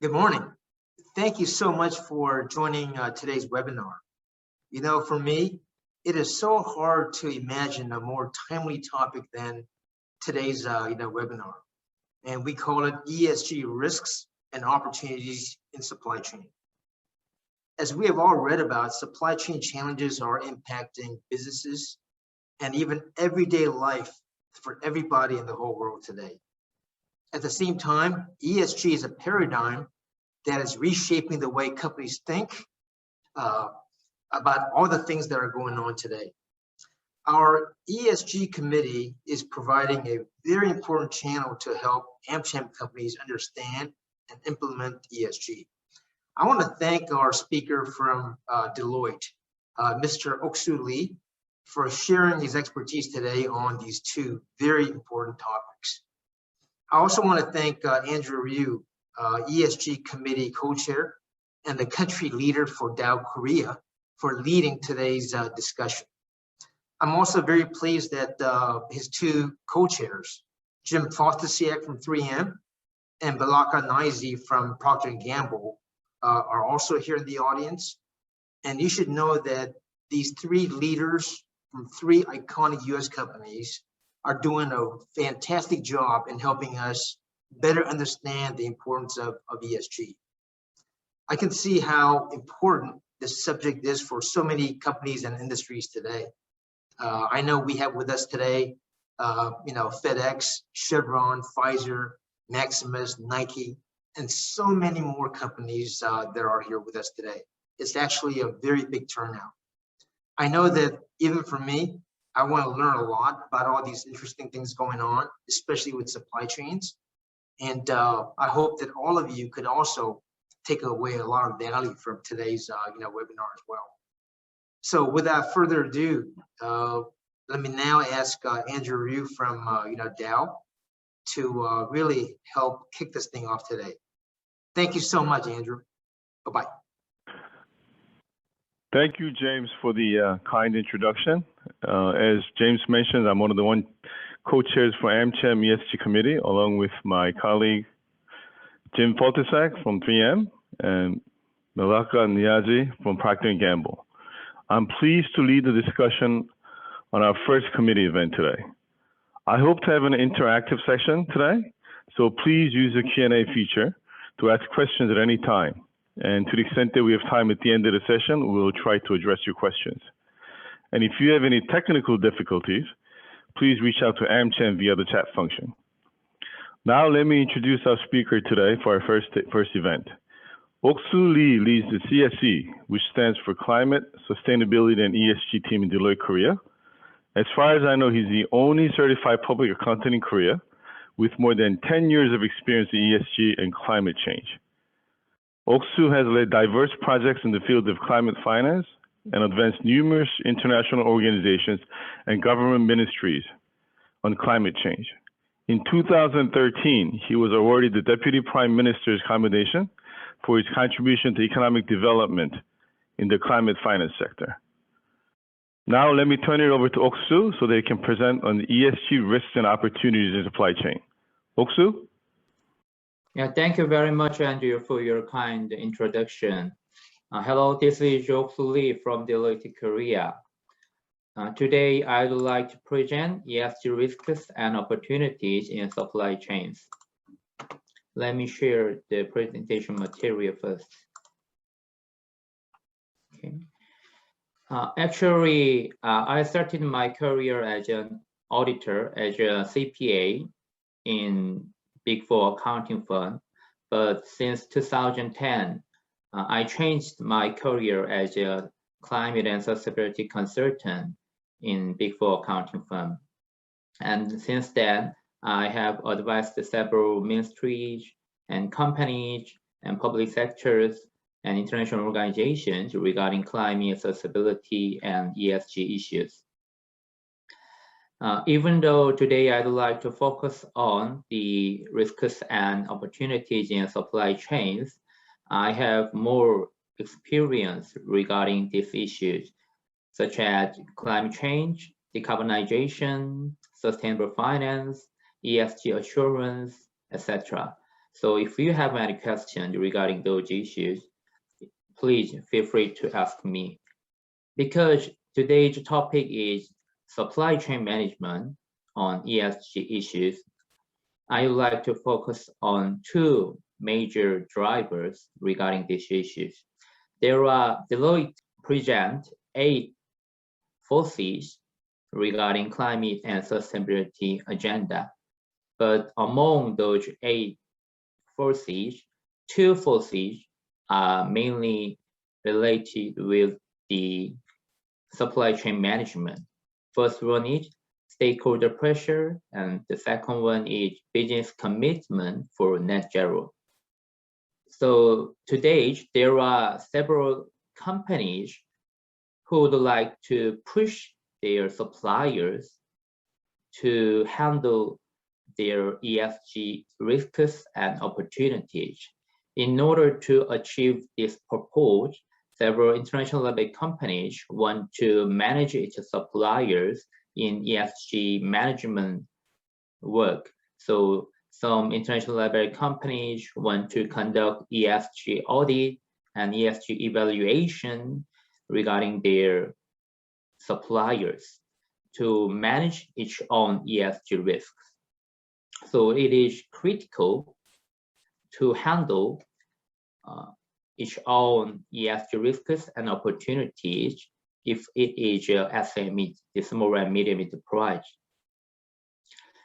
Good morning. Thank you so much for joining today's webinar. You know, for me, it is so hard to imagine a more timely topic than today's webinar. And we call it ESG risks and opportunities in supply chain. As we have all read about, supply chain challenges are impacting businesses and even everyday life for everybody in the whole world today. At the same time, ESG is a paradigm that is reshaping the way companies think about all the things that are going on today. Our ESG committee is providing a very important channel to help AMCHAM companies understand and implement ESG. I want to thank our speaker from Deloitte, Mr. Oksu Lee, for sharing his expertise today on these two very important topics. I also want to thank Andrew Ryu, ESG committee co-chair and the country leader for DOW Korea, for leading today's discussion. I'm also very pleased that his two co-chairs, Jim Fostasiak from 3M and Balaka Naizi from Procter & Gamble, are also here in the audience. And you should know that these three leaders from three iconic US companies are doing a fantastic job in helping us better understand the importance of ESG. I can see how important this subject is for so many companies and industries today. I know we have with us today, FedEx, Chevron, Pfizer, Maximus, Nike, and so many more companies that are here with us today. It's actually a very big turnout. I know that even for me, I want to learn a lot about all these interesting things going on, especially with supply chains. And I hope that all of you could also take away a lot of value from today's webinar as well. So without further ado, let me now ask Andrew Ryu from DOW to really help kick this thing off today. Thank you so much, Andrew. Bye-bye. Thank you, James, for the kind introduction. As James mentioned, I'm one of the co-chairs for AMCHAM ESG committee, along with my colleague, Jim Fostasiak from 3M and Balaka Naizi from Procter & Gamble. I'm pleased to lead the discussion on our first committee event today. I hope to have an interactive session today, so please use the Q&A feature to ask questions at any time. And to the extent that we have time at the end of the session, we'll try to address your questions. And if you have any technical difficulties, please reach out to AMCHAM via the chat function. Now let me introduce our speaker today for our first event. Oksu Lee leads the CSE, which stands for Climate, Sustainability, and ESG team in Deloitte, Korea. As far as I know, he's the only certified public accountant in Korea with more than 10 years of experience in ESG and climate change. Oksu has led diverse projects in the field of climate finance and advanced numerous international organizations and government ministries on climate change. In 2013, he was awarded the Deputy Prime Minister's Commendation for his contribution to economic development in the climate finance sector. Now let me turn it over to Oksu so they can present on the ESG risks and opportunities in supply chain. Oksu? Yeah, thank you very much, Andrew, for your kind introduction. Hello, this is Oksu Lee from Deloitte, Korea. Today, I would like to present ESG risks and opportunities in supply chains. Let me share the presentation material first. Okay. Actually, I started my career as an auditor, as a CPA in Big Four accounting firm, but since 2010, I changed my career as a climate and sustainability consultant in Big Four accounting firm. And since then, I have advised several ministries and companies and public sectors and international organizations regarding climate sustainability and ESG issues. Even though today I'd like to focus on the risks and opportunities in supply chains, I have more experience regarding these issues, such as climate change, decarbonization, sustainable finance, ESG assurance, etc. So if you have any questions regarding those issues, please feel free to ask me. Because today's topic is supply chain management on ESG issues, I would like to focus on two major drivers regarding these issues. Deloitte present 8 forces regarding climate and sustainability agenda. But among those 8 forces, 2 forces are mainly related with the supply chain management. First one is stakeholder pressure, and the second one is business commitment for net zero. So today, there are several companies who would like to push their suppliers to handle their ESG risks and opportunities. In order to achieve this purpose, several international level companies want to manage its suppliers in ESG management work. So some international level companies want to conduct ESG audit and ESG evaluation regarding their suppliers to manage its own ESG risks. So it is critical to handle its own ESG risks and opportunities if it is SME, the small and medium enterprise.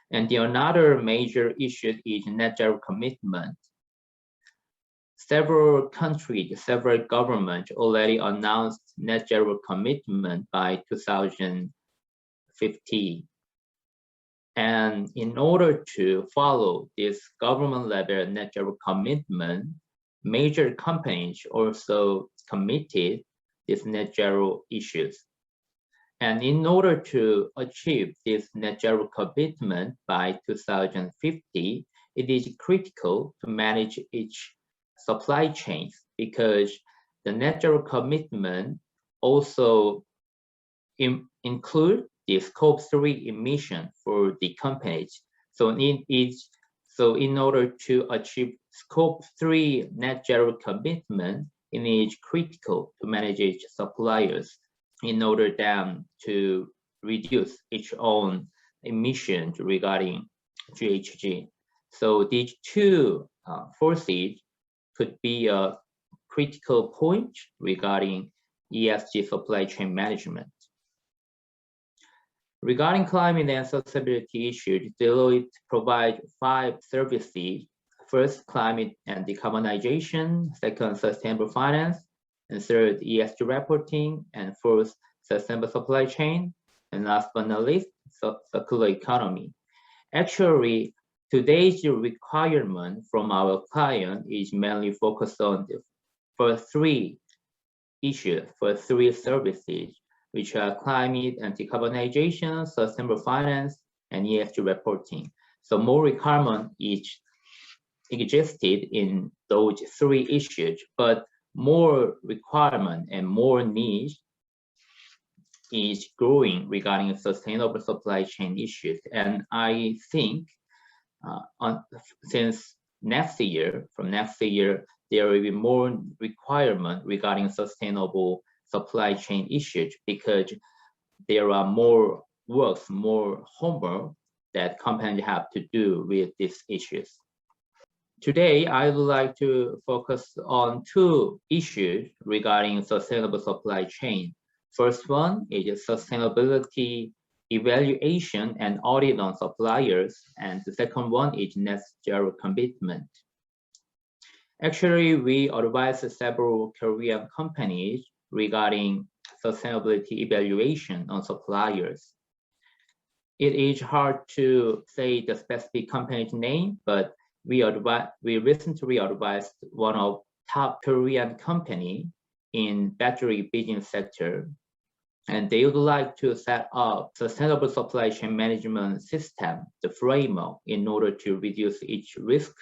And the another major issue is net zero commitment. Several countries, several governments already announced net zero commitment by 2050. And in order to follow this government level net zero commitment, major companies also committed these net zero issues. And in order to achieve this net zero commitment by 2050, it is critical to manage each supply chains, because the net zero commitment also include the scope 3 emission for the companies. So in order to achieve scope 3 net zero commitment, it is critical to manage its suppliers in order then to reduce its own emissions regarding GHG. So these two forces could be a critical point regarding ESG supply chain management. Regarding climate and sustainability issues, Deloitte provides 5 services. First, climate and decarbonization. Second, sustainable finance. And third, ESG reporting. And fourth, sustainable supply chain. And last but not least, circular economy. Actually, today's requirement from our client is mainly focused on for 3 issues, for 3 services, which are climate and decarbonization, sustainable finance, and ESG reporting. So more requirement existed in those 3 issues, but more requirement and more needs is growing regarding sustainable supply chain issues. And I think since from next year, there will be more requirement regarding sustainable supply chain issues, because there are more works, more homework that companies have to do with these issues. Today, I would like to focus on 2 issues regarding sustainable supply chain. First one is sustainability evaluation and audit on suppliers, and the second one is net zero commitment. Actually, we advise several Korean companies regarding sustainability evaluation on suppliers. It is hard to say the specific company's name, but we recently advised one of top Korean company in battery business sector, and they would like to set up sustainable supply chain management system, the framework, in order to reduce each risk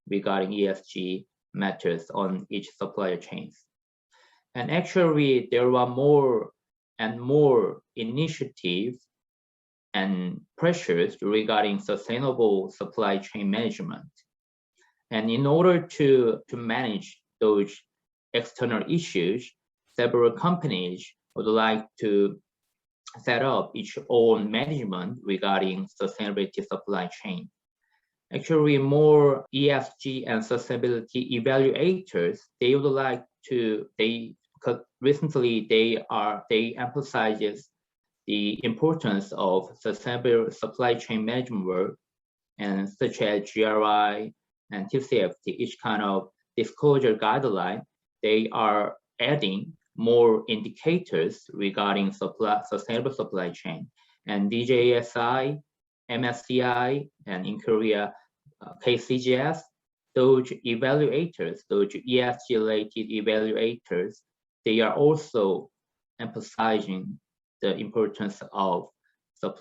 regarding ESG matters on each supplier chains. And actually, there are more and more initiatives and pressures regarding sustainable supply chain management. And in order to manage those external issues, several companies would like to set up its own management regarding sustainability supply chain. Actually, more ESG and sustainability evaluators, they would like to, because recently they emphasizes the importance of sustainable supply chain management work, and such as GRI and TCFD, each kind of disclosure guideline, they are adding more indicators regarding sustainable supply chain. And DJSI, MSCI, and in Korea, KCGS, those evaluators, those ESG-related evaluators, they are also emphasizing the importance of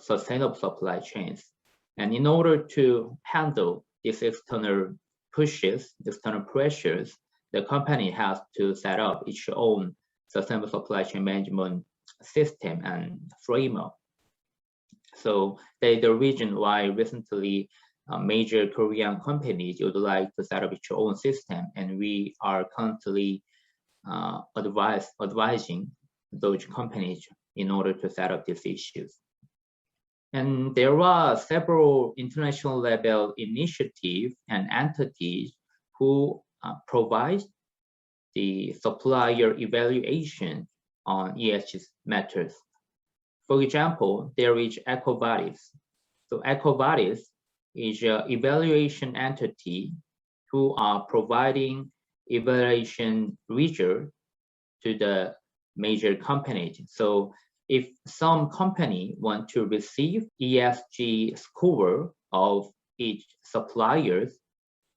sustainable supply chains. And in order to handle these external pushes, external pressures, the company has to set up its own sustainable supply chain management system and framework. So the reason why recently major Korean companies would like to set up its own system, and we are currently advising those companies in order to set up these issues. And there are several international level initiatives and entities who provide the supplier evaluation on ESG matters. For example, there is ecovadis. So ecovadis is an evaluation entity who are providing evaluation result to the major companies. So if some company want to receive ESG score of each suppliers,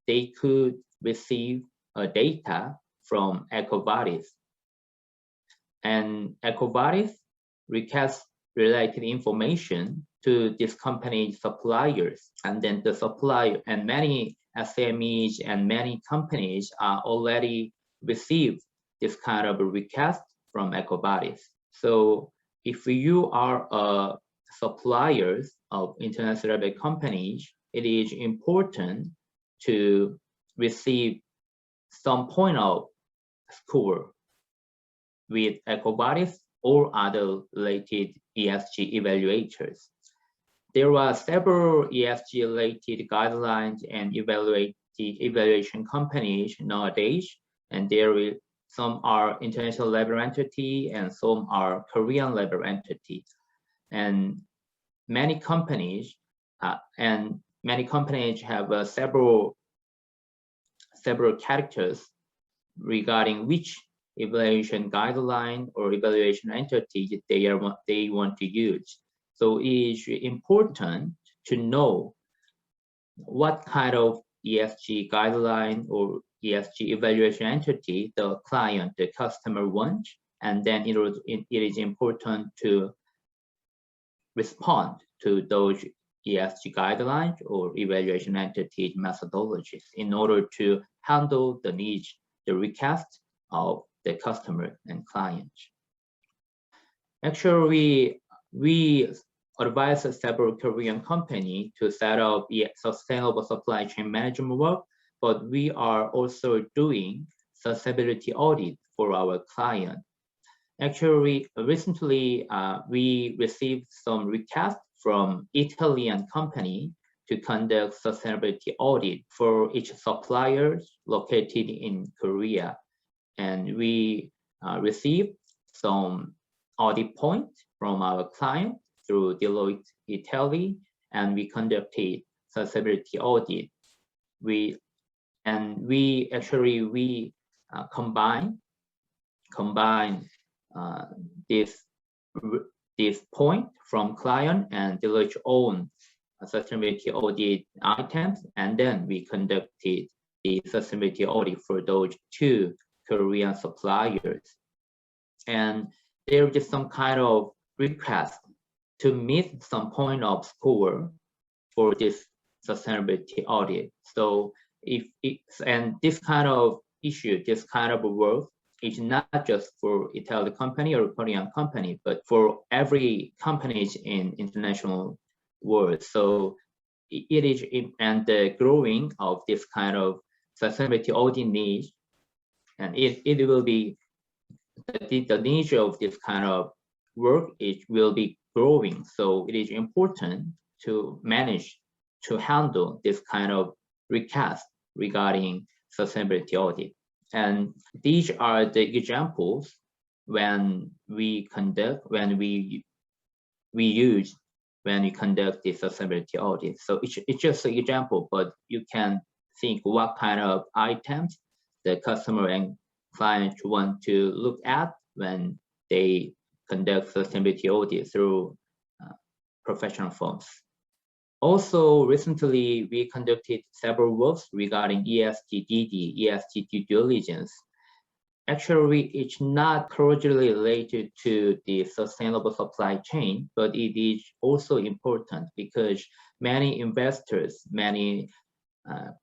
they could receive data from ecovadis. And ecovadis requests related information to this company's suppliers, and then the supplier and many SMEs and many companies are already received this kind of a request from ecovadis. So if you are a suppliers of international companies, it is important to receive some point of score with ecovadis or other related ESG evaluators. There are several ESG related guidelines and evaluation companies nowadays, and some are international level entity and some are Korean level entity. And many companies have several characters regarding which evaluation guideline or evaluation entity they want to use. So it is important to know what kind of ESG guideline or ESG evaluation entity the client, the customer wants, and then it is important to respond to those ESG guidelines or evaluation entity methodologies in order to handle the needs, the request of the customer and clients. Actually, we advise several Korean companies to set up sustainable supply chain management work, but we are also doing sustainability audit for our client. Actually, recently, we received some requests from Italian company to conduct sustainability audit for each suppliers located in Korea. And we received some audit points from our client through Deloitte, Italy, and we conducted sustainability audit. We combine this point from client and Deloitte own sustainability audit items, and then we conducted the sustainability audit for those two Korean suppliers. And there is some kind of request to meet some point of score for this sustainability audit. So and this kind of issue, this kind of work is not just for Italian company or Korean company, but for every companies in international world. So it is, and the growing of this kind of sustainability audit niche, and it will be the nature of this kind of work, it will be growing. So it is important to manage, to handle this kind of request regarding sustainability audit. And these are the examples when we conduct the sustainability audit. So it's just an example, but you can think what kind of items the customer and client want to look at when they conduct sustainability audit through professional firms. Also, recently, we conducted several works regarding ESG DD, ESG due diligence. Actually, it's not closely related to the sustainable supply chain, but it is also important because many investors, many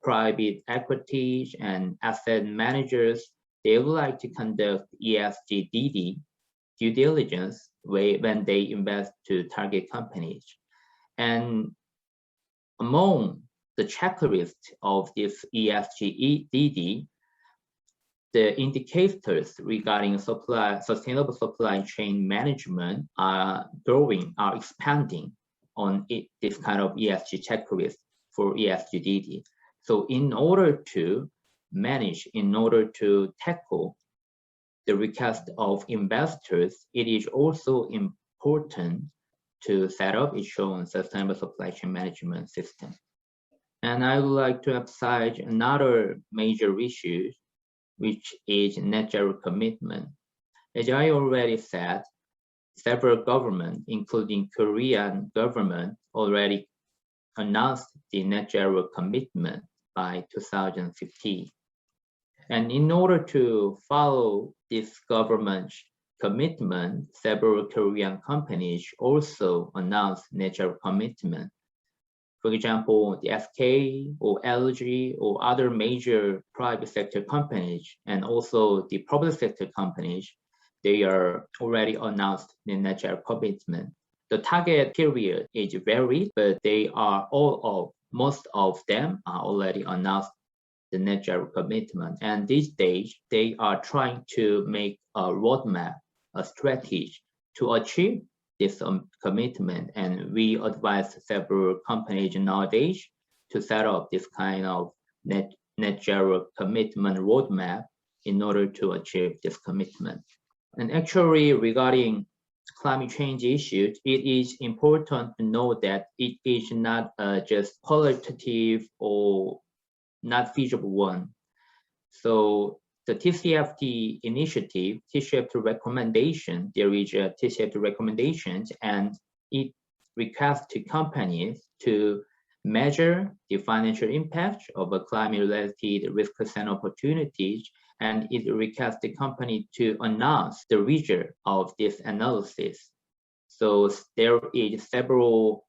private equities and asset managers, they would like to conduct ESG DD, due diligence, when they invest to target companies. And among the checklist of this ESG DD, the indicators regarding sustainable supply chain management are growing, are expanding on this kind of ESG checklist for ESG DD. So in order to manage, in order to tackle the request of investors, it is also important to set up its own sustainable supply chain management system. And I would like to emphasize another major issue, which is net zero commitment. As I already said, several governments, including Korean government, already announced the net zero commitment by 2050. And in order to follow this government's commitment, several Korean companies also announced net zero commitment. For example, the SK or LG or other major private sector companies, and also the public sector companies, they are already announced the net zero commitment. The target period is varied, but they are most of them are already announced the net zero commitment. And these days, they are trying to make a roadmap, a strategy to achieve this commitment. And we advise several companies nowadays to set up this kind of net zero commitment roadmap in order to achieve this commitment. And actually, regarding climate change issues, it is important to know that it is not just qualitative or not feasible one. So the TCFD initiative, TCFD recommendation, there is a TCFD recommendations, and it requests to companies to measure the financial impact of a climate-related risks and opportunities, and it requests the company to announce the result of this analysis. So there are several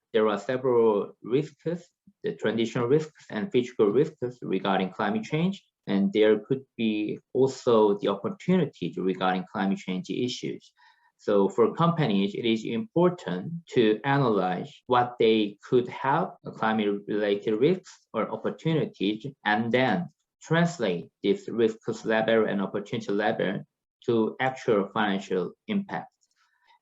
risks, the traditional risks and physical risks regarding climate change, and there could be also the opportunities regarding climate change issues. So for companies, it is important to analyze what they could have, climate-related risks or opportunities, and then translate this risks level and opportunity level to actual financial impact.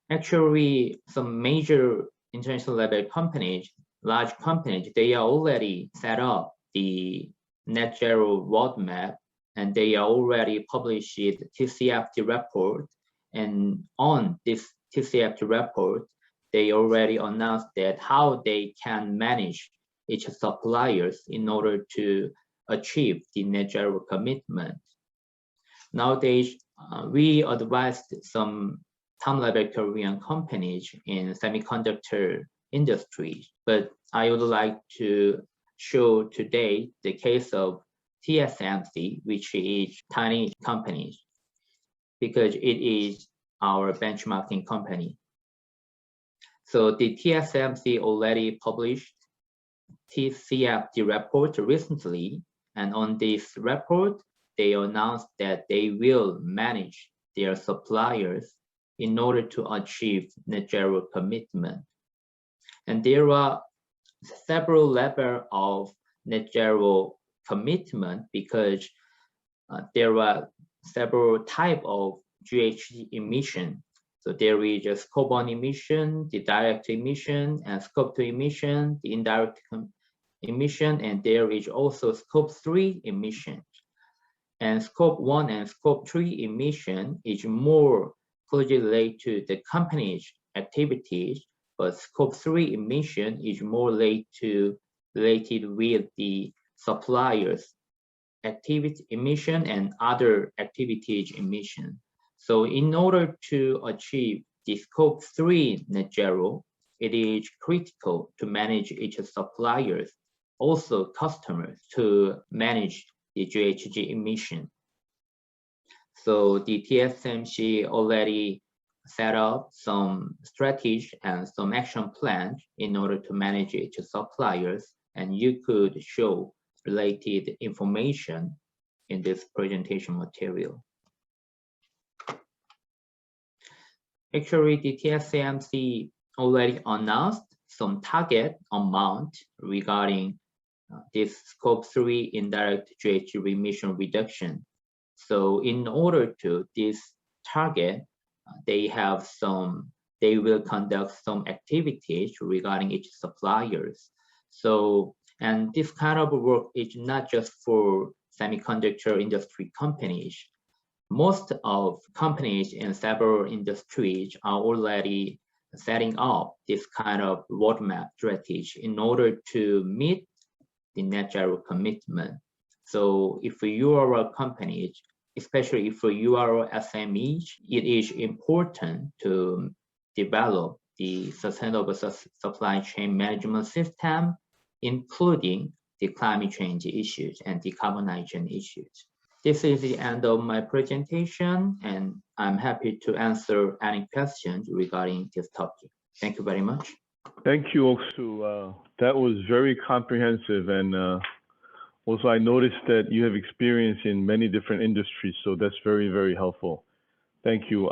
Actually, some major international level companies, large companies, they are already set up the net zero roadmap, and they are already published the TCFD report. And on this TCFD report, they already announced that how they can manage each suppliers in order to achieve the net zero commitment. Nowadays, we advised some top-level Korean companies in semiconductor industry, but I would like to show today the case of TSMC, which is tiny companies, because it is our benchmarking company. So the TSMC already published TCFD report recently, and on this report, they announced that they will manage their suppliers in order to achieve net zero commitment. And there are several levels of net zero commitment because there are several types of GHG emission. So there is a scope 1 emission, the direct emission, and scope 2 emission, the indirect emission, and there is also scope 3 emission. And scope 1 and scope 3 emission is more closely related to the company's activities, but scope 3 emission is more related with the suppliers' activity emission and other activities emission. So in order to achieve the scope 3 net zero, it is critical to manage each suppliers, also customers, to manage the GHG emission. So the TSMC already set up some strategy and some action plans in order to manage each suppliers, and you could show related information in this presentation material. Actually, the TSMC already announced some target amount regarding this scope 3 indirect GHG emission reduction. So in order to this target, they will conduct some activities regarding each suppliers. So, and this kind of work is not just for semiconductor industry companies. Most of companies in several industries are already setting up this kind of roadmap strategy in order to meet the net zero commitment. So if you are a company, especially if you are SMEs, it is important to develop the sustainable supply chain management system, including the climate change issues and decarbonization issues. This is the end of my presentation, and I'm happy to answer any questions regarding this topic. Thank you very much. Thank you, Oksu. That was very comprehensive, and also I noticed that you have experience in many different industries, so that's very, very helpful. Thank you.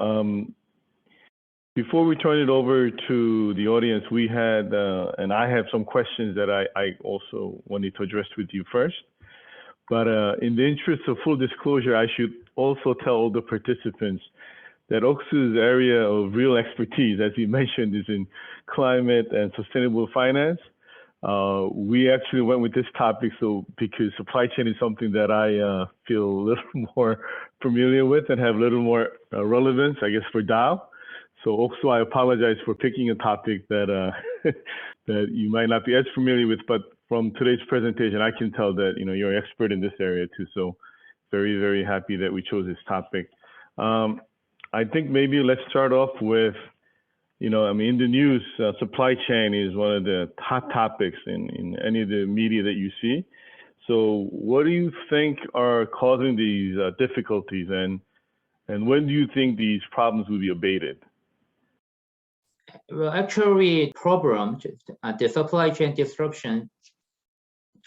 Before we turn it over to the audience, we had, and I have some questions that I also wanted to address with you first. But in the interest of full disclosure, I should also tell all the participants that Oksu's area of real expertise, as you mentioned, is in climate and sustainable finance. We actually went with this topic because supply chain is something that I feel a little more familiar with and have a little more relevance, I guess, for DOW. So Oksu, I apologize for picking a topic that that you might not be as familiar with, but from today's presentation, I can tell that you're an expert in this area too. So very, very happy that we chose this topic. I think maybe let's start off with, in the news, supply chain is one of the hot topics in any of the media that you see. So what do you think are causing these difficulties, and when do you think these problems will be abated? Well, actually, problems, the supply chain disruption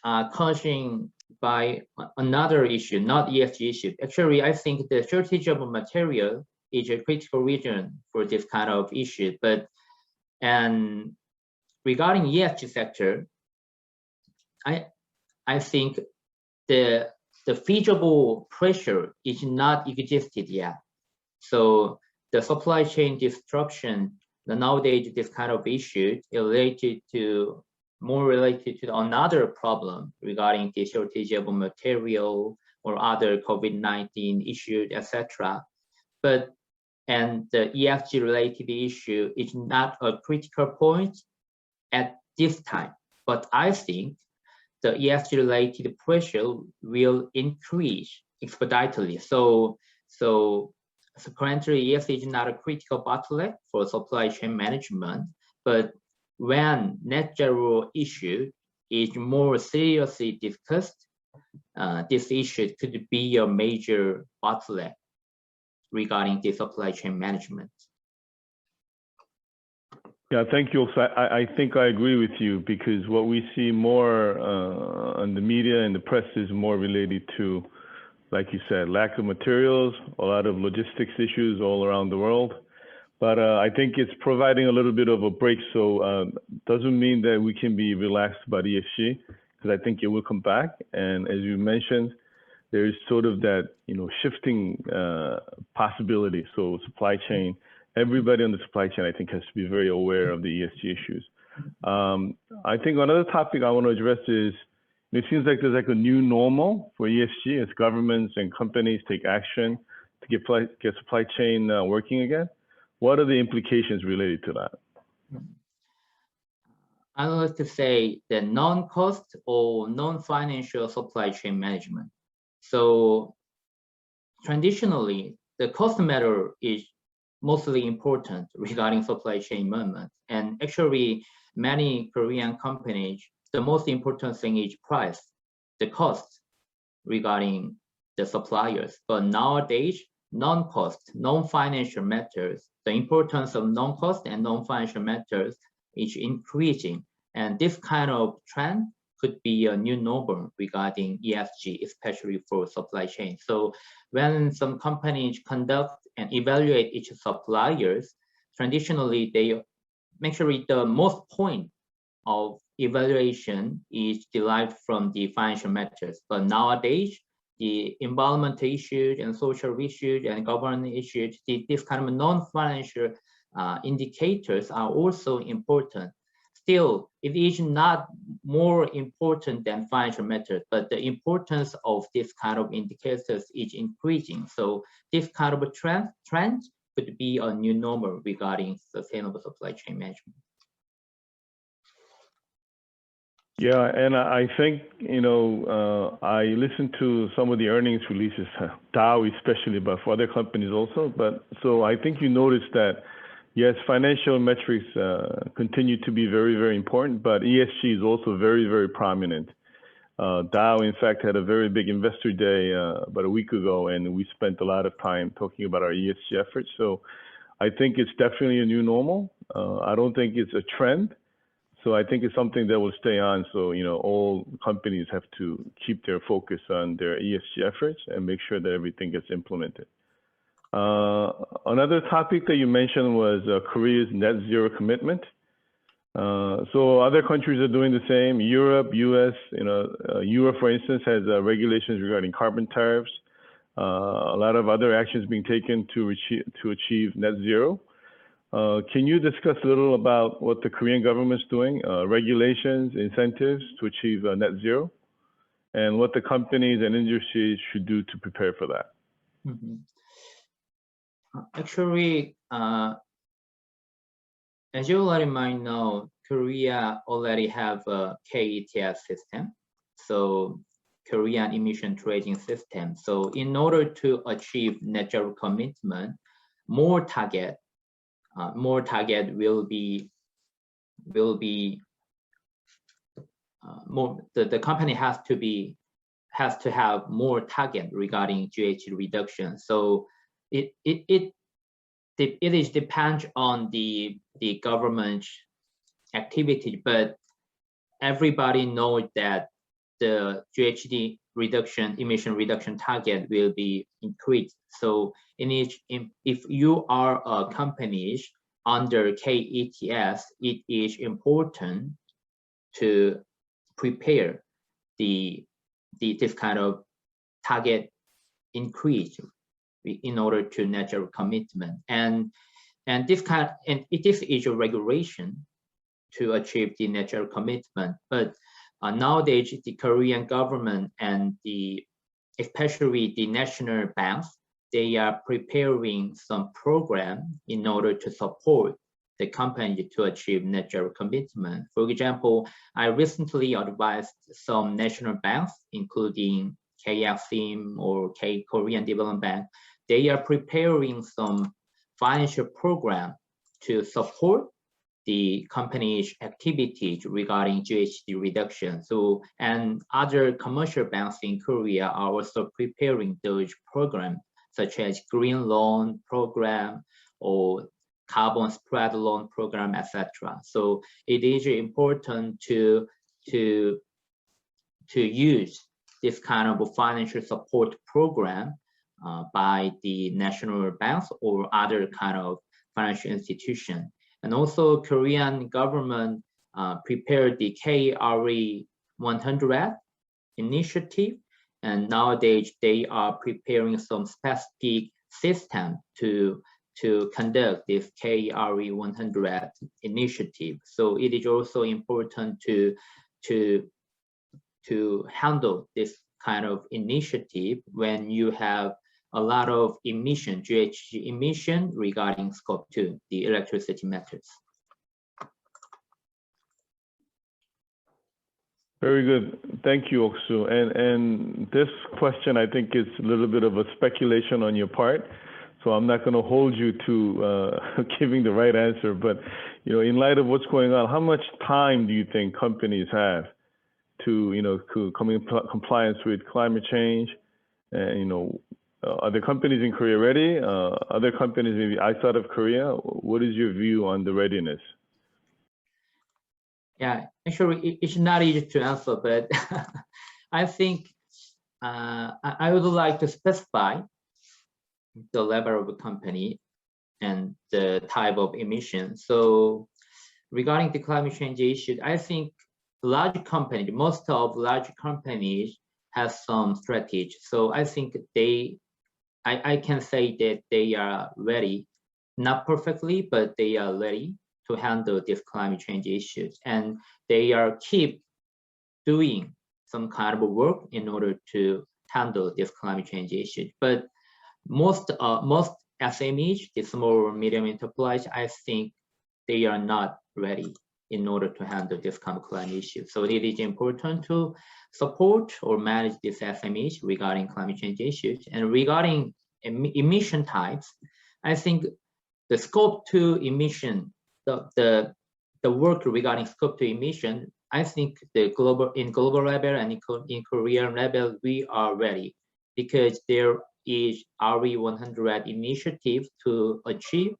are causing by another issue, not ESG issue. Actually, I think the shortage of material is a critical reason for this kind of issue. And regarding ESG sector, I think the feasible pressure is not existed yet. So the supply chain disruption, nowadays this kind of issue is more related to another problem regarding the shortage of material or other COVID-19 issues, etc. And the ESG related issue is not a critical point at this time. But I think the ESG related pressure will increase expeditiously. So currently ESG is not a critical bottleneck for supply chain management, but when net zero issue is more seriously discussed, this issue could be a major bottleneck regarding the supply chain management. Yeah, thank you. I think I agree with you, because what we see more on the media and the press is more related to, like you said, lack of materials, a lot of logistics issues all around the world. But I think it's providing a little bit of a break. So doesn't mean that we can be relaxed about ESG, because I think it will come back. And as you mentioned, there's sort of that, shifting possibility. So supply chain, everybody on the supply chain, I think, has to be very aware of the ESG issues. I think another topic I want to address is, it seems like there's like a new normal for ESG as governments and companies take action to get supply chain working again. What are the implications related to that? I would like to say the non-cost or non-financial supply chain management. So traditionally, the cost matter is mostly important regarding supply chain management. And actually, many Korean companies, the most important thing is price, the cost regarding the suppliers. But nowadays, non-cost, non-financial matters, the importance of non-cost and non-financial matters is increasing. And this kind of trend could be a new normal regarding ESG, especially for supply chain. So when some companies conduct and evaluate each suppliers, traditionally they make sure the most point of evaluation is derived from the financial matters. But nowadays, the environmental issues and social issues and governance issues, this kind of non-financial indicators are also important. Still, it is not more important than financial matters, but the importance of this kind of indicators is increasing. So this kind of a trend could be a new normal regarding sustainable supply chain management. Yeah, and I think, I listened to some of the earnings releases, Dow especially, but for other companies also. But so I think you noticed that, yes, financial metrics continue to be very, very important, but ESG is also very, very prominent. Dow, in fact, had a very big investor day about a week ago, and we spent a lot of time talking about our ESG efforts. So I think it's definitely a new normal. I don't think it's a trend. So I think it's something that will stay on. So, all companies have to keep their focus on their ESG efforts and make sure that everything gets implemented. Another topic that you mentioned was Korea's net zero commitment. So other countries are doing the same. Europe, US, Europe, for instance, has regulations regarding carbon tariffs. A lot of other actions being taken to achieve net zero. Can you discuss a little about what the Korean government's doing, regulations, incentives to achieve net zero, and what the companies and industries should do to prepare for that? Mm-hmm. Actually, as you already might know, Korea already have a KETS system, so Korean emission trading system. So in order to achieve net zero commitment, more target will be more. The company has to have more target regarding GHG reduction. So it is depends on the government activity, but everybody knows that the GHG emission reduction target will be increased. So if you are a company under KETS, it is important to prepare this kind of target increase in order to net zero commitment, and this is a regulation to achieve the net zero commitment. But nowadays, the Korean government and especially the national banks, they are preparing some program in order to support the company to achieve net zero commitment. For example, I recently advised some national banks, including KFIM or Korean Development Bank. They are preparing some financial program to support the company's activities regarding GHG reduction. So, and other commercial banks in Korea are also preparing those programs, such as green loan program or carbon spread loan program, etc. So it is important to use this kind of financial support program by the national banks or other kind of financial institution. And also Korean government prepared the KRE 100 initiative, and nowadays they are preparing some specific system to conduct this KRE 100 initiative. So it is also important to handle this kind of initiative when you have a lot of emission, GHG emission regarding scope 2, the electricity methods. Very good. Thank you, Oksu. And this question, I think, is a little bit of a speculation on your part. So I'm not going to hold you to giving the right answer. But, you know, in light of what's going on, how much time do you think companies have to, you know, to come in compliance with climate change? And, you know, are the companies in Korea ready? Other companies maybe outside of Korea? What is your view on the readiness? Yeah, actually, it's not easy to answer, but I think I would like to specify the level of a company and the type of emission. So regarding the climate change issue, I think large companies, most of large companies have some strategy. So I think I can say that they are ready, not perfectly, but they are ready to handle this climate change issues. And they are keep doing some kind of work in order to handle this climate change issues. But most SMEs, the small or medium enterprise, I think they are not ready in order to handle this kind of climate issue. So it is important to support or manage these SMEs regarding climate change issues. And regarding emission types, I think the scope 2 emission, the work regarding scope 2 emission, I think in global level and in Korean level, we are ready because there is RE 100 initiative to achieve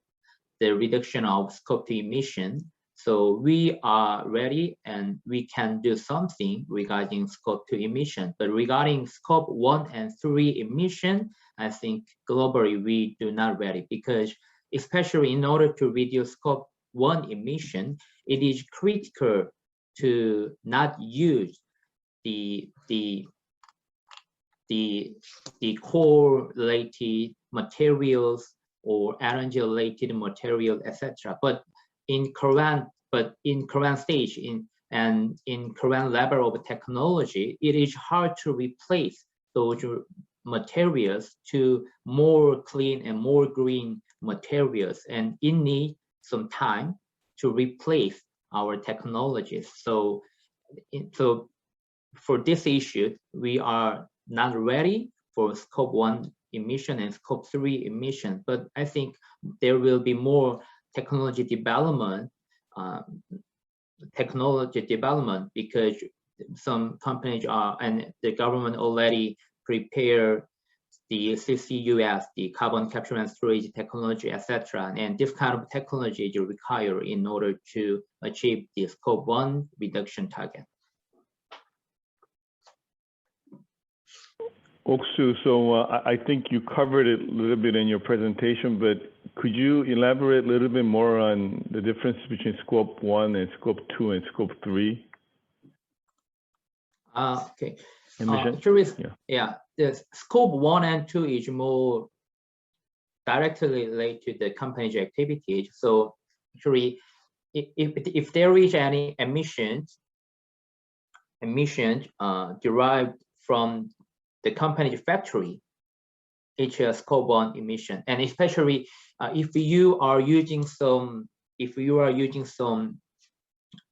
the reduction of scope 2 emission. So we are ready and we can do something regarding scope 2 emission. But regarding scope 1 and 3 emission, I think globally we do not ready because especially in order to reduce scope 1 emission, it is critical to not use the core related materials or energy related material, etc. But in current stage and in current level of technology, it is hard to replace those materials to more clean and more green materials, and it needs some time to replace our technologies. So for this issue, we are not ready for scope 1 emission and scope 3 emission, but I think there will be more technology development because some companies are and the government already prepare the CCUS, the carbon capture and storage technology, etc. And this kind of technology is required in order to achieve the scope 1 reduction target. Oksu, so I think you covered it a little bit in your presentation, but could you elaborate a little bit more on the difference between scope 1 and scope 2 and scope 3? Okay. The scope 1 and 2 is more directly related to the company's activities. So actually, if there is any emissions derived from the company's factory, it's a scope 1 emission. And especially if you are using some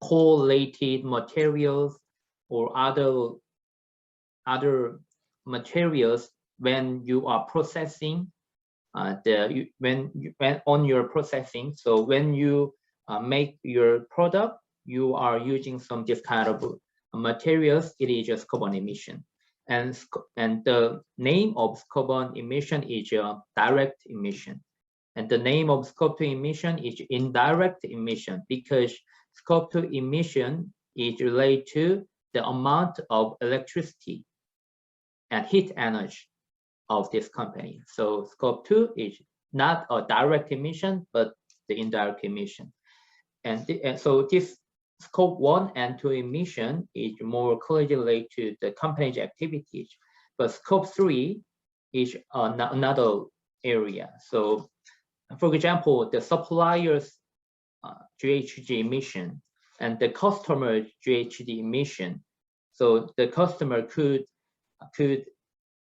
coal-related materials or other materials when you are processing on your processing. So when you make your product, you are using some this kind of materials. It is a scope 1 emission, and the name of scope 1 emission is a direct emission, and the name of scope 2 emission is indirect emission because scope 2 emission is related to the amount of electricity and heat energy of this company. So scope 2 is not a direct emission, but the indirect emission. And so this Scope 1 and 2 emission is more closely related to the company's activities, but Scope 3 is another area. So, for example, the supplier's GHG emission and the customer's GHG emission. So the customer could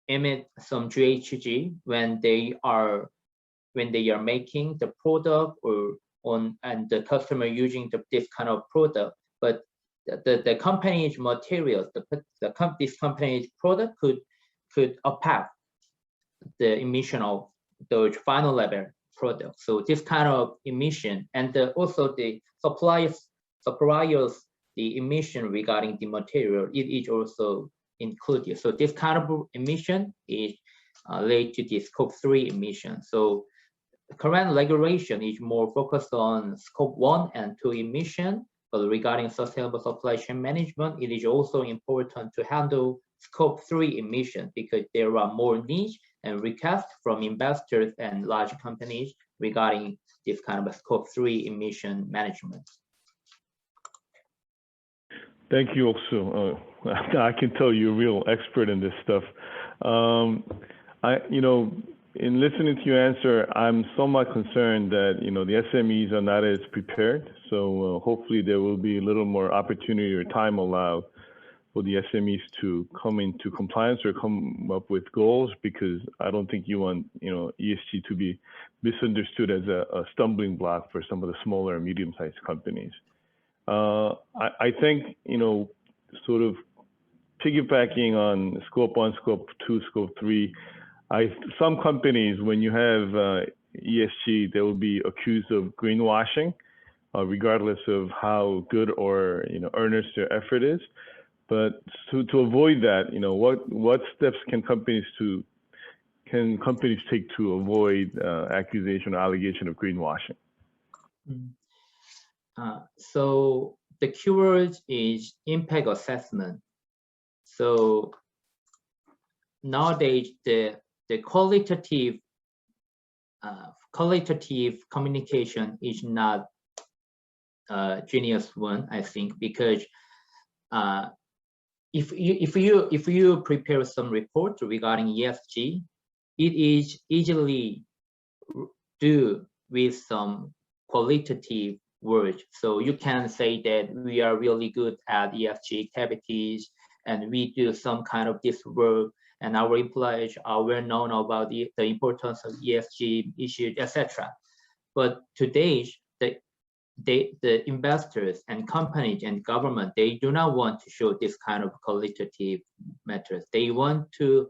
emit some GHG when they are making the product and the customer using this kind of product, but the company's materials, this company's product could impact the emission of those final level products. So this kind of emission, and also the suppliers, the emission regarding the material, it is also included. So this kind of emission is related to the Scope 3 emission. So the current regulation is more focused on Scope 1 and 2 emission, but regarding sustainable supply chain management, it is also important to handle Scope 3 emission because there are more needs and requests from investors and large companies regarding this kind of Scope 3 emission management. Thank you, Oksu. I can tell you're a real expert in this stuff. In listening to your answer, I'm somewhat concerned that the SMEs are not as prepared. So hopefully there will be a little more opportunity or time allowed for the SMEs to come into compliance or come up with goals, because I don't think you want ESG to be misunderstood as a stumbling block for some of the smaller and medium-sized companies. I think sort of piggybacking on Scope 1, Scope 2, Scope 3. Some companies, when you have ESG, they will be accused of greenwashing, regardless of how good or earnest their effort is. But to avoid that, what steps can companies take to avoid accusation or allegation of greenwashing? So the keyword is impact assessment. So nowadays the qualitative communication is not a genius one, I think, because if you prepare some report regarding ESG, it is easily do with some qualitative words. So you can say that we are really good at ESG activities and we do some kind of this work, and our employees are well known about the importance of ESG issues, etc. But today, the investors and companies and government, they do not want to show this kind of qualitative methods. They want to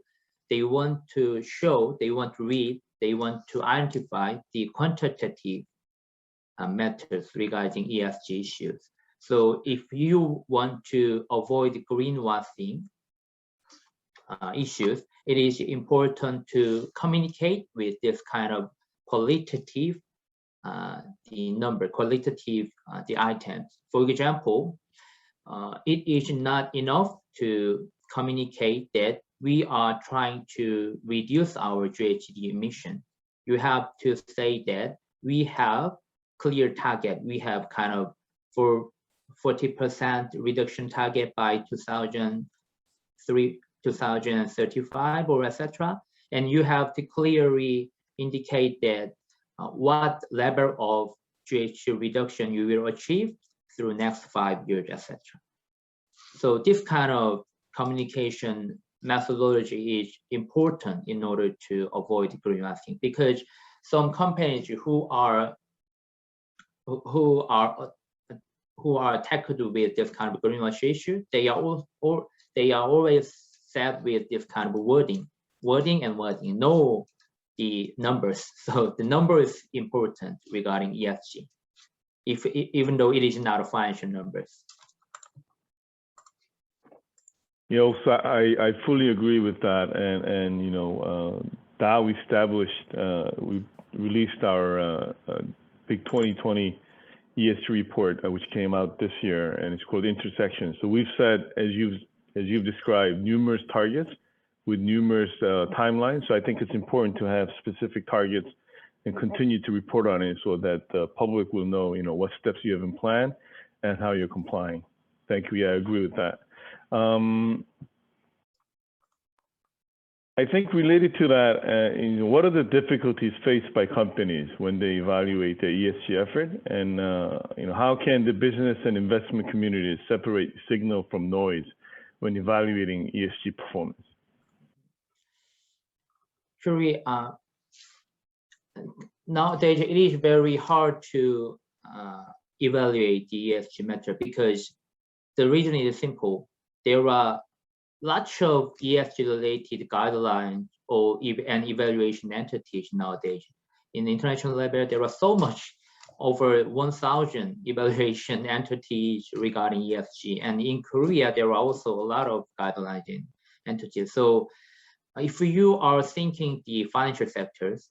show, they want to read, they want to identify the quantitative methods regarding ESG issues. So if you want to avoid greenwashing issues, it is important to communicate with this kind of qualitative the items. For example, it is not enough to communicate that we are trying to reduce our GHG emission. You have to say that we have clear target. We have kind of for 40% reduction target by 2035 or etc. And you have to clearly indicate that what level of GHG reduction you will achieve through next 5 years, etc. So this kind of communication methodology is important in order to avoid greenwashing, because some companies who are tackled with this kind of greenwashing issue, they are always said with this kind of wording, know the numbers. So the number is important regarding ESG, even though it is not a financial numbers. So I fully agree with that, and DOW established, we released our big 2020 ESG report, which came out this year, and it's called Intersections. So we've set, as you've described, numerous targets with numerous timelines. So I think it's important to have specific targets and continue to report on it so that the public will know, what steps you have in plan and how you're complying. Thank you. Yeah, I agree with that. I think related to that, what are the difficulties faced by companies when they evaluate their ESG effort, and how can the business and investment communities separate signal from noise when evaluating ESG performance? Actually, nowadays it is very hard to evaluate the ESG metric because the reason is simple. There are lots of ESG-related guidelines and evaluation entities nowadays. In the international level, there are so much, over 1,000 evaluation entities regarding ESG. And in Korea, there are also a lot of guideline entities. So if you are thinking the financial sectors,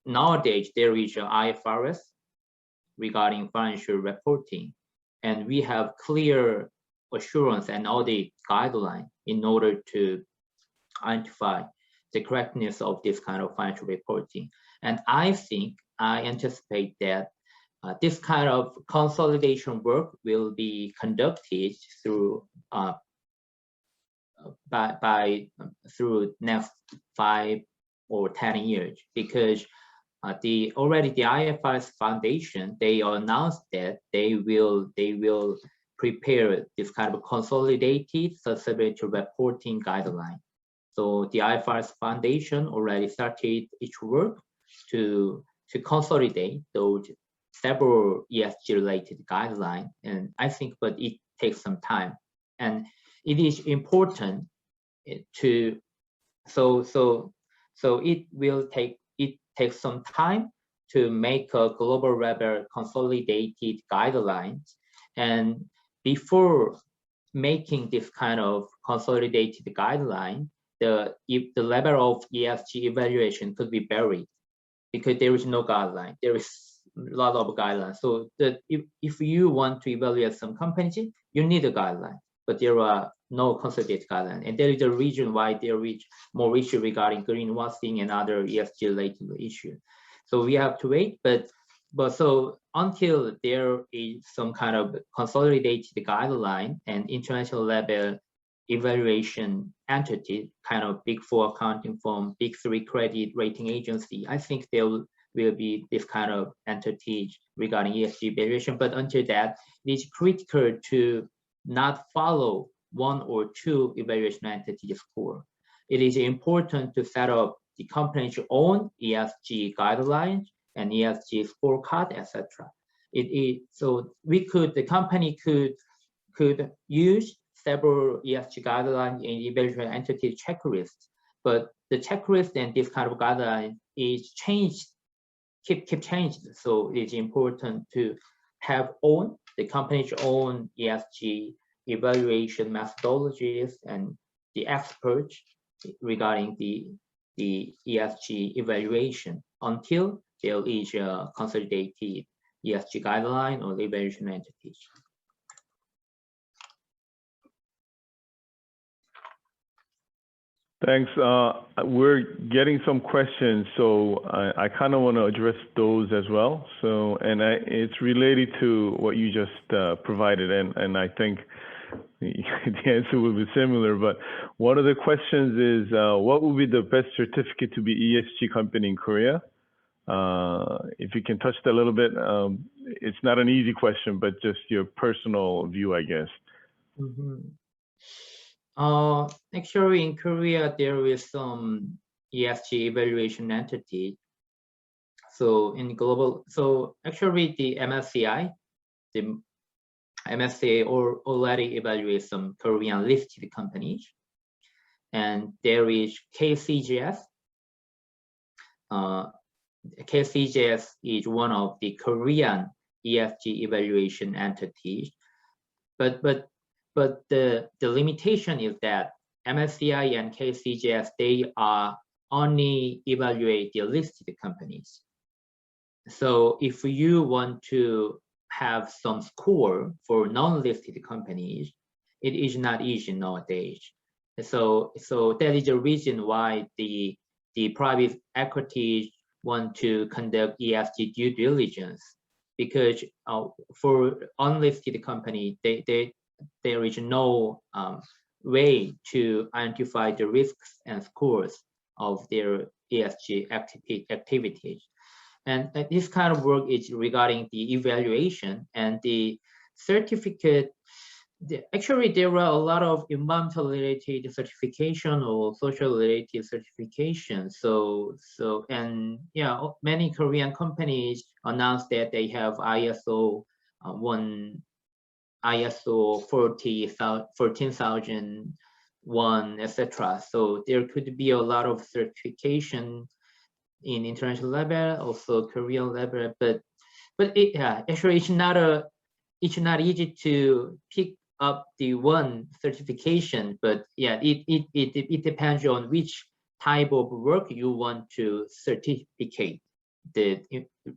nowadays there is an IFRS regarding financial reporting. And we have clear assurance and audit guideline in order to identify the correctness of this kind of financial reporting. And I anticipate that this kind of consolidation work will be conducted through through next 5 or 10 years, because already the IFRS Foundation, they announced that they will prepare this kind of consolidated sustainability reporting guideline. So the IFRS Foundation already started its work to consolidate those several ESG related guidelines, and I think, but it takes some time, and it is important to so it takes some time to make a global level consolidated guidelines. And before making this kind of consolidated guideline, the level of ESG evaluation could be buried because there is no guideline. There is a lot of guidelines. So if you want to evaluate some companies, you need a guideline, but there are no consolidated guideline. And there is a reason why there is more issue regarding greenwashing and other ESG related issues. So we have to wait, but so until there is some kind of consolidated guideline and international level evaluation entity, kind of Big 4 accounting firm, Big 3 credit rating agency, I think there will be this kind of entities regarding ESG evaluation. But until that, it is critical to not follow 1 or 2 evaluation entities score. It is important to set up the company's own ESG guidelines and ESG scorecard, etc. So the company could use several ESG guidelines and evaluation entity checklists, but the checklist and this kind of guideline is changed, keep changed. So it's important to have the company's own ESG evaluation methodologies and the experts regarding the ESG evaluation until there is a consolidated ESG guideline or evaluation entities. Thanks. We're getting some questions, so I kind of want to address those as well. So, and it's related to what you just provided, and I think the answer will be similar. But one of the questions is, what would be the best certificate to be ESG company in Korea? If you can touch that a little bit, it's not an easy question, but just your personal view, I guess. Mm-hmm. Actually, in Korea, there is some ESG evaluation entity. So actually the MSCI already evaluates some Korean listed companies. And there is KCGS. KCGS is one of the Korean ESG evaluation entities. But the limitation is that MSCI and KCGS, they are only evaluate the listed companies. So if you want to have some score for non-listed companies, it is not easy nowadays. So that is the reason why the private equities want to conduct ESG due diligence because for unlisted company, there is no way to identify the risks and scores of their ESG activities. And this kind of work is regarding the evaluation and the certificate. Actually, there are a lot of environmental related certification or social related certification. And yeah, many Korean companies announced that they have ISO 14001, etc. So there could be a lot of certification in international level, also Korean level, but actually it's not easy to pick up the one certification, but yeah, it depends on which type of work you want to certificate.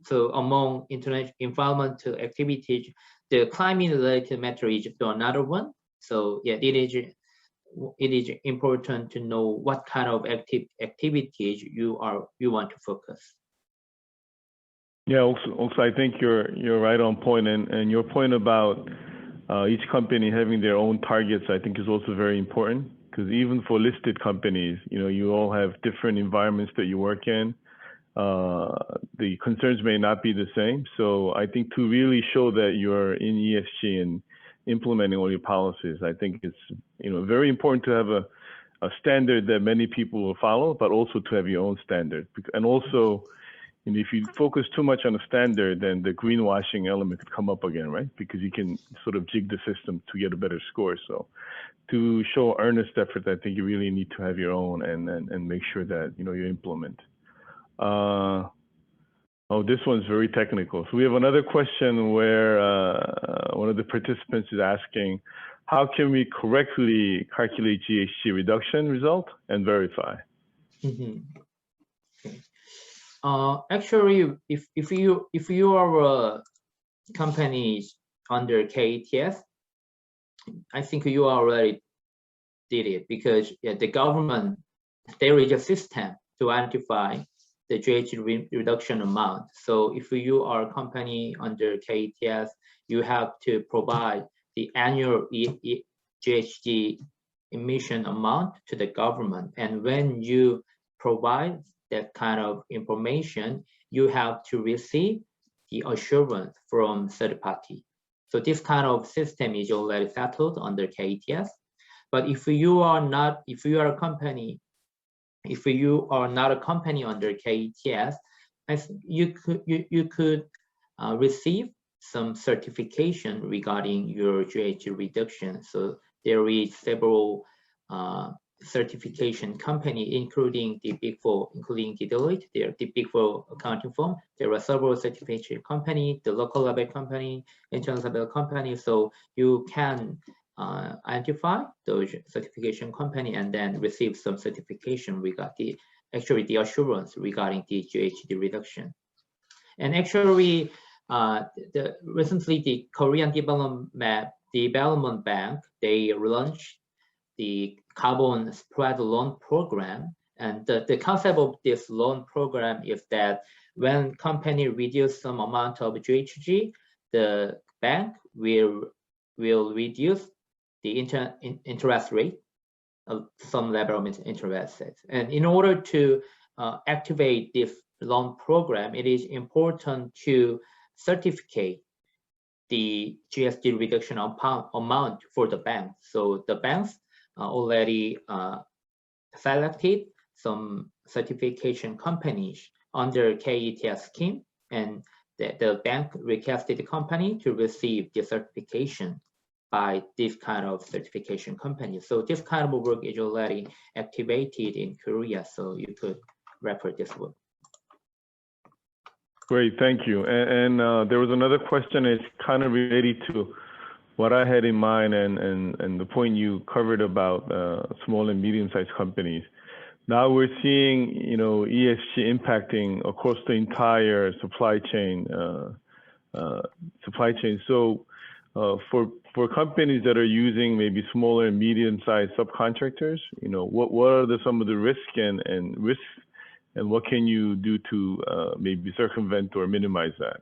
So among international environmental activities, the climate related matter is another one. So yeah, it is important to know what kind of activities you want to focus. Yeah, also I think you're right on point, and your point about each company having their own targets, I think is also very important, because even for listed companies, you all have different environments that you work in. The concerns may not be the same. So I think to really show that you're in ESG and implementing all your policies, I think it's very important to have a standard that many people will follow, but also to have your own standard. And also, if you focus too much on a standard, then the greenwashing element could come up again, right? Because you can sort of jig the system to get a better score. So to show earnest effort, I think you really need to have your own and make sure that you implement. Oh, this one's very technical. So we have another question where one of the participants is asking, how can we correctly calculate GHG reduction result and verify? Mm-hmm. Okay. Actually, if you are companies under KETS, I think you already did it, because the government, there is a system to identify the GHG reduction amount. So if you are a company under KETS, you have to provide the annual GHG emission amount to the government. And when you provide that kind of information, you have to receive the assurance from third party. So this kind of system is already settled under KETS. But if you are not a company under KETS, you could receive some certification regarding your GHG reduction. So there is several certification company, including the Big Four, including the Deloitte, they're the Big Four accounting firm. There are several certification company, the local level company, international level company. So you can identify those certification company and then receive some certification regarding the assurance regarding the GHG reduction. And actually, recently the Korean Development Bank, they launched the carbon spread loan program. And the concept of this loan program is that when company reduce some amount of GHG, the bank will reduce the interest rate of some level of interest rates. And in order to activate this loan program, it is important to certificate the GHG reduction amount for the bank. So the banks already selected some certification companies under KETS scheme, and the bank requested the company to receive the certification by this kind of certification company. So this kind of work is already activated in Korea, so you could refer this work. Great, thank you. And there was another question. It's kind of related to what I had in mind and the point you covered about small and medium-sized companies. Now we're seeing, ESG impacting across the entire supply chain. So for companies that are using maybe smaller and medium-sized subcontractors, what are some of the risks and what can you do to maybe circumvent or minimize that?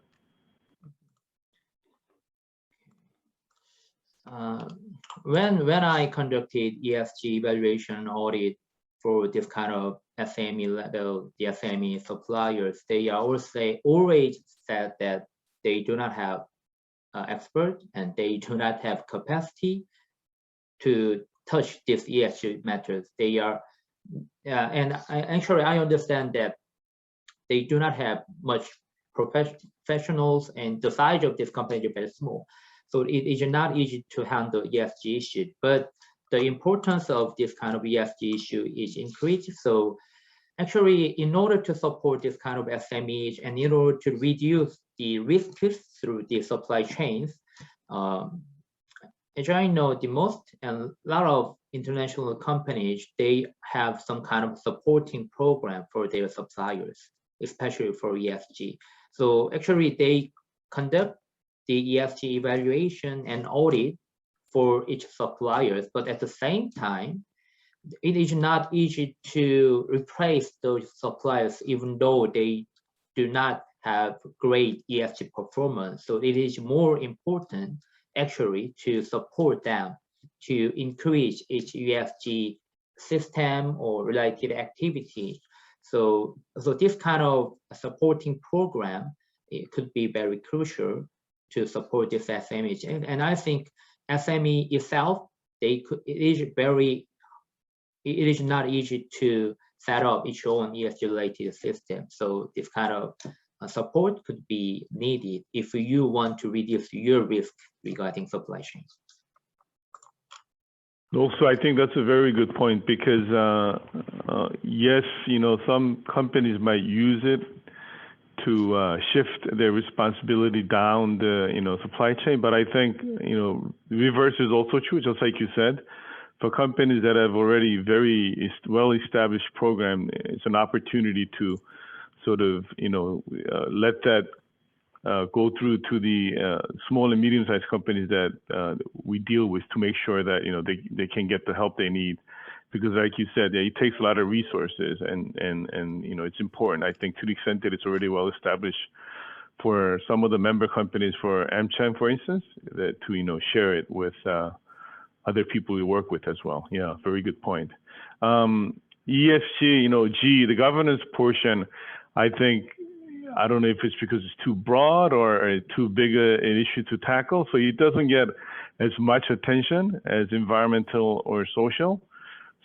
When I conducted ESG evaluation audit for this kind of SME level, the SME suppliers, they always said that they do not have expert and they do not have capacity to touch these ESG matters. They are, actually I understand that they do not have much professionals, and the size of this company is very small. So it is not easy to handle ESG issues, but the importance of this kind of ESG issue is increased. So actually, in order to support this kind of SMEs and in order to reduce the risks through the supply chains, as I know, the most and a lot of international companies, they have some kind of supporting program for their suppliers, especially for ESG. So actually, they conduct the ESG evaluation and audit for each suppliers, but at the same time, it is not easy to replace those suppliers, even though they do not have great ESG performance. So it is more important actually to support them to increase its ESG system or related activity. So this kind of supporting program, it could be very crucial to support this SME. And I think SME itself, it is not easy to set up its own ESG related system. So this kind of support could be needed if you want to reduce your risk regarding supply chain. Also, I think that's a very good point because yes, some companies might use it to shift their responsibility down the supply chain, but I think the reverse is also true, just like you said. For companies that have already very well-established program, it's an opportunity to sort of let that go through to the small and medium-sized companies that we deal with to make sure that they can get the help they need. Because like you said, it takes a lot of resources, and it's important, I think, to the extent that it's already well established for some of the member companies, for AMCHAM, for instance, that to share it with other people we work with as well. Yeah, very good point. ESG, the governance portion, I think, I don't know if it's because it's too broad or too big an issue to tackle, so it doesn't get as much attention as environmental or social.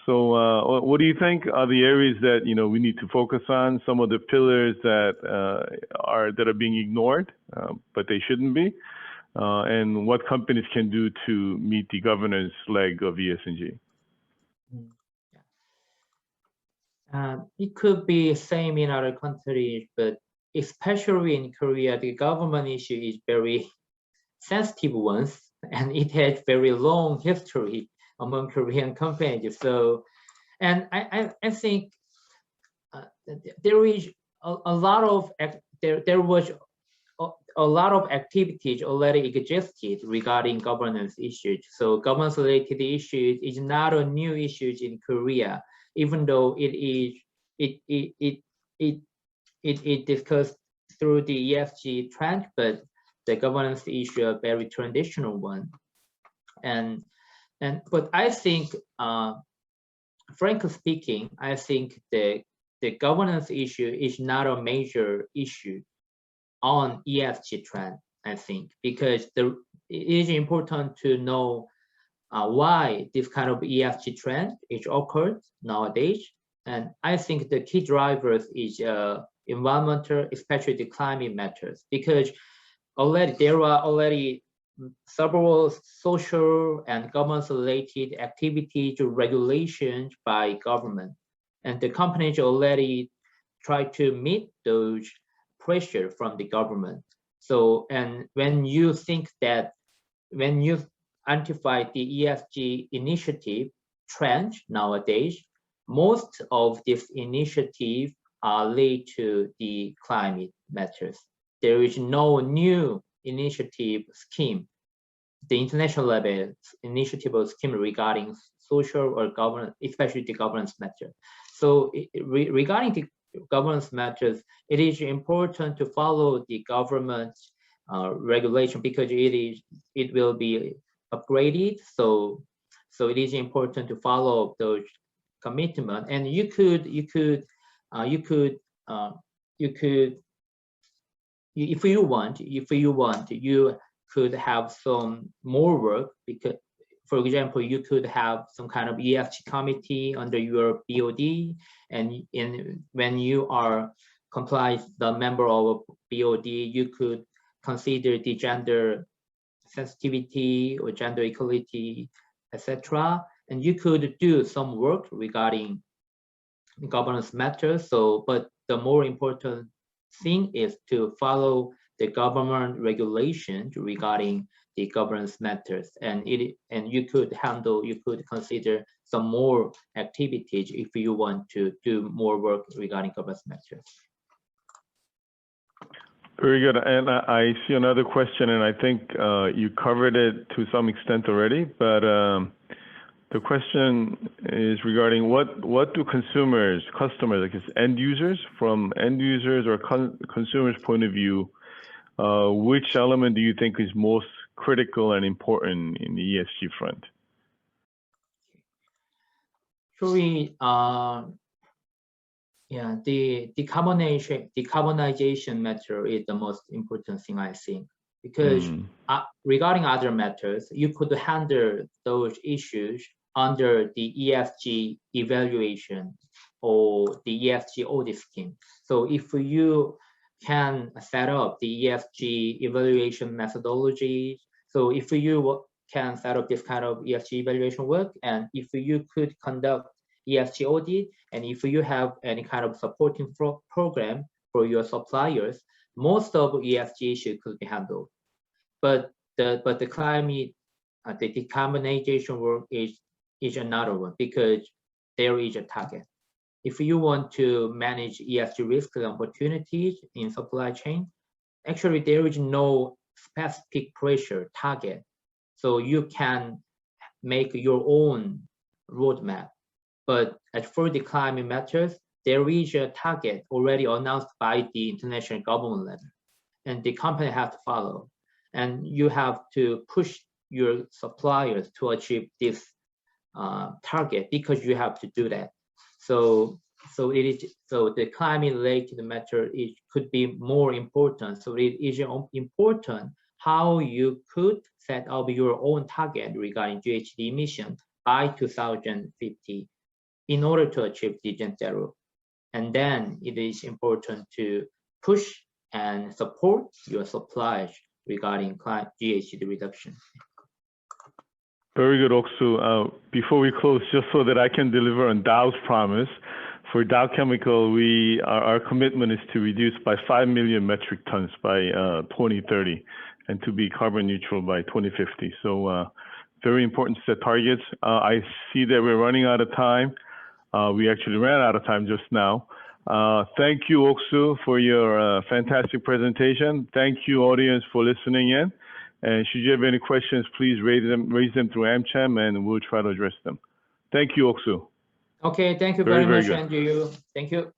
So what do you think are the areas that we need to focus on? Some of the pillars that are being ignored, but they shouldn't be, and what companies can do to meet the governance leg of ESG? It could be same in other countries, but especially in Korea, the government issue is very sensitive ones, and it has very long history among Korean companies. So, and I think there is a lot of there was a lot of activities already existed regarding governance issues. So governance related issues is not a new issue in Korea, even though it discussed through the ESG trend, but the governance issue a very traditional one. But I think, frankly speaking, I think the governance issue is not a major issue on ESG trend, I think, because it is important to know why this kind of ESG trend is occurred nowadays. And I think the key drivers is environmental, especially the climate matters, because there are already several social and governance-related activities or regulations by government, and the companies already try to meet those pressure from the government. So, and when you think that, when you identify the ESG initiative trend nowadays, most of these initiatives are related to the climate matters. There is no new initiative scheme, the international level initiative or scheme regarding social or governance, especially the governance matter. So regarding the governance matters, it is important to follow the government regulation, because it will be upgraded. So it is important to follow those commitments. And you could if you want, you could have some more work, because, for example, you could have some kind of ESG committee under your BOD, and when you are compliant, the member of BOD, you could consider the gender sensitivity or gender equality, etc. And you could do some work regarding governance matters. So, but the more important thing is to follow the government regulations regarding the governance matters, and you could consider some more activities if you want to do more work regarding governance matters. Very good. And I see another question, and I think you covered it to some extent already, but the question is regarding what do customers, I guess end users, from end users or consumers' point of view, which element do you think is most critical and important in the ESG front? Actually, yeah, the decarbonization matter is the most important thing, I think, because regarding other matters, you could handle those issues under the ESG evaluation or the ESG audit scheme. So if you can set up the ESG evaluation methodology, so if you can set up this kind of ESG evaluation work, and if you could conduct ESG audit, and if you have any kind of supporting program for your suppliers, most of ESG issues could be handled. But the climate, the decarbonization work is another one, because there is a target. If you want to manage ESG risks and opportunities in supply chain, actually there is no specific pressure target. So you can make your own roadmap. But as for the climate matters, there is a target already announced by the international government level, and the company have to follow. And you have to push your suppliers to achieve this target, because you have to do that. So the climate related matter could be more important. So it is important how you could set up your own target regarding GHG emission by 2050 in order to achieve the net zero. And then it is important to push and support your suppliers regarding GHG reduction. Very good, Oksu. Before we close, just so that I can deliver on Dow's promise, for Dow Chemical, our commitment is to reduce by 5 million metric tons by 2030, and to be carbon neutral by 2050. So very important to set targets. I see that we're running out of time. We actually ran out of time just now. Thank you, Oksu, for your fantastic presentation. Thank you, audience, for listening in. And should you have any questions, please raise them through AMCHAM, and we'll try to address them. Thank you, Oksu. Okay, thank you very much, good. Andrew. Thank you.